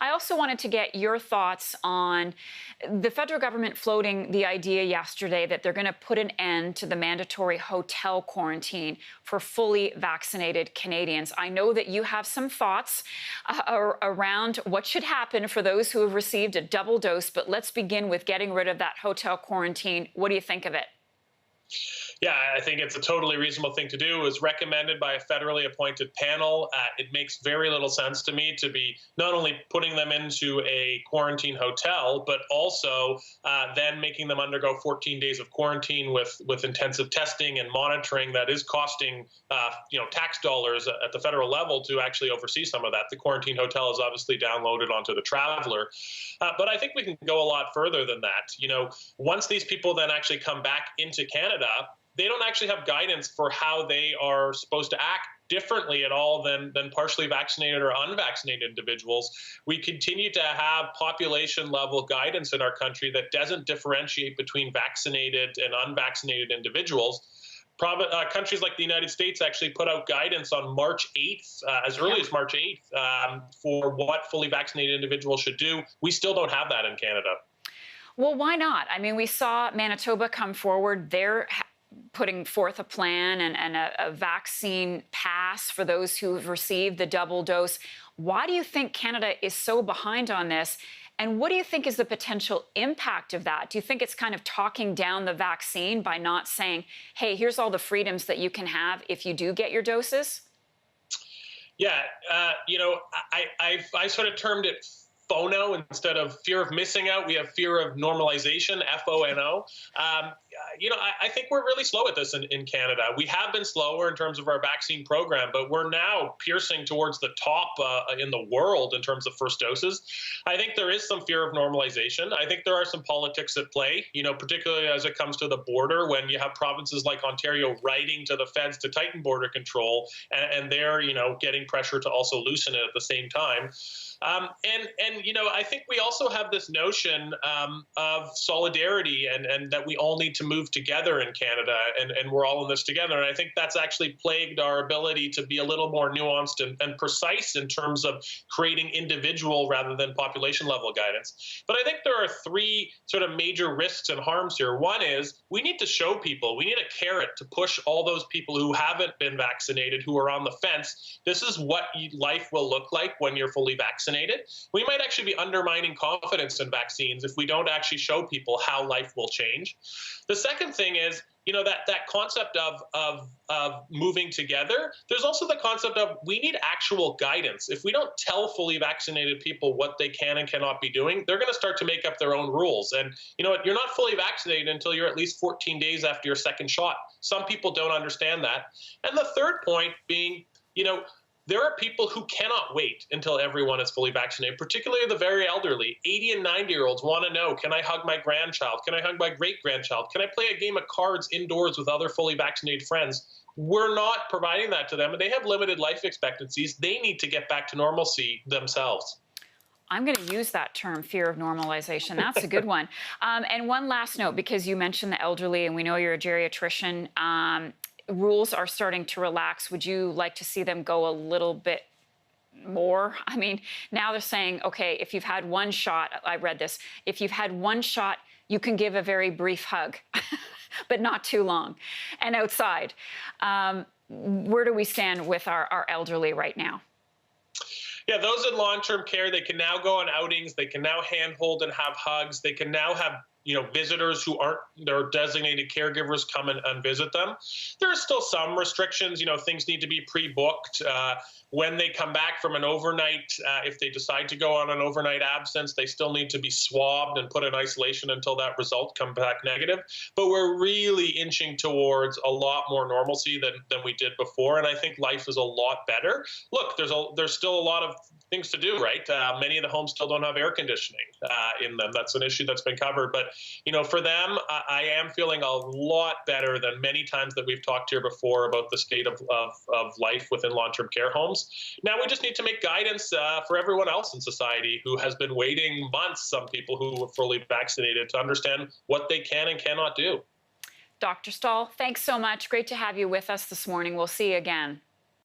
I also wanted to get your thoughts on the federal government floating the idea yesterday that they're going to put an end to the mandatory hotel quarantine for fully vaccinated Canadians. I know that you have some thoughts around what should happen for those who have received a double dose, but let's begin with getting rid of that hotel quarantine. What do you think of it? Yeah, I think it's a totally reasonable thing to do. It was recommended by a federally appointed panel. It makes very little sense to me to be not only putting them into a quarantine hotel, but also then making them undergo 14 days of quarantine with intensive testing and monitoring that is costing tax dollars at the federal level to actually oversee some of that. The quarantine hotel is obviously downloaded onto the traveler, but I think we can go a lot further than that. Once these people then actually come back into Canada, they don't actually have guidance for how they are supposed to act differently at all than partially vaccinated or unvaccinated individuals. We continue to have population level guidance in our country that doesn't differentiate between vaccinated and unvaccinated individuals. Countries like the United States actually put out guidance on March 8th, as early as March 8th, for what fully vaccinated individuals should do. We still don't have that in Canada. Well, why not? I mean, we saw Manitoba come forward. They're putting forth a plan and a vaccine pass for those who have received the double dose. Why do you think Canada is so behind on this? And what do you think is the potential impact of that? Do you think it's kind of talking down the vaccine by not saying, hey, here's all the freedoms that you can have if you do get your doses? Yeah, I sort of termed it FONO instead of fear of missing out. We have fear of normalization, FONO. I think we're really slow at this in Canada. We have been slower in terms of our vaccine program, but we're now piercing towards the top in the world in terms of first doses. I think there is some fear of normalization. I think there are some politics at play, particularly as it comes to the border, when you have provinces like Ontario writing to the feds to tighten border control, and they're, getting pressure to also loosen it at the same time. I think we also have this notion of solidarity and that we all need to move together in Canada, and we're all in this together. And I think that's actually plagued our ability to be a little more nuanced and precise in terms of creating individual rather than population level guidance. But I think there are three sort of major risks and harms here. One is we need to show people, we need a carrot to push all those people who haven't been vaccinated, who are on the fence. This is what life will look like when you're fully vaccinated. We might actually be undermining confidence in vaccines if we don't actually show people how life will change. The second thing is, that concept of moving together. There's also the concept of we need actual guidance. If we don't tell fully vaccinated people what they can and cannot be doing, they're going to start to make up their own rules. And you're not fully vaccinated until you're at least 14 days after your second shot. Some people don't understand that. And the third point being, there are people who cannot wait until everyone is fully vaccinated, particularly the very elderly. 80 and 90-year-olds want to know, can I hug my grandchild? Can I hug my great-grandchild? Can I play a game of cards indoors with other fully vaccinated friends? We're not providing that to them, and they have limited life expectancies. They need to get back to normalcy themselves. I'm going to use that term, fear of normalization. That's a good one. And one last note, because you mentioned the elderly, and we know you're a geriatrician, rules are starting to relax. Would you like to see them go a little bit more? I mean, now they're saying, okay, if you've had one shot, I read this, if you've had one shot, you can give a very brief hug, but not too long, and outside. Where do we stand with our elderly right now? Yeah, those in long-term care, they can now go on outings. They can now handhold and have hugs. They can now have visitors who aren't their designated caregivers come and visit them. There are still some restrictions. Things need to be pre-booked. When they come back from an overnight, if they decide to go on an overnight absence, they still need to be swabbed and put in isolation until that result comes back negative. But we're really inching towards a lot more normalcy than we did before, and I think life is a lot better. Look, there's still a lot of things to do, right? Many of the homes still don't have air conditioning in them. That's an issue that's been covered. But, for them, I am feeling a lot better than many times that we've talked here before about the state of life within long-term care homes. Now we just need to make guidance for everyone else in society who has been waiting months, some people who were fully vaccinated, to understand what they can and cannot do. Dr. Stahl, thanks so much. Great to have you with us this morning. We'll see you again.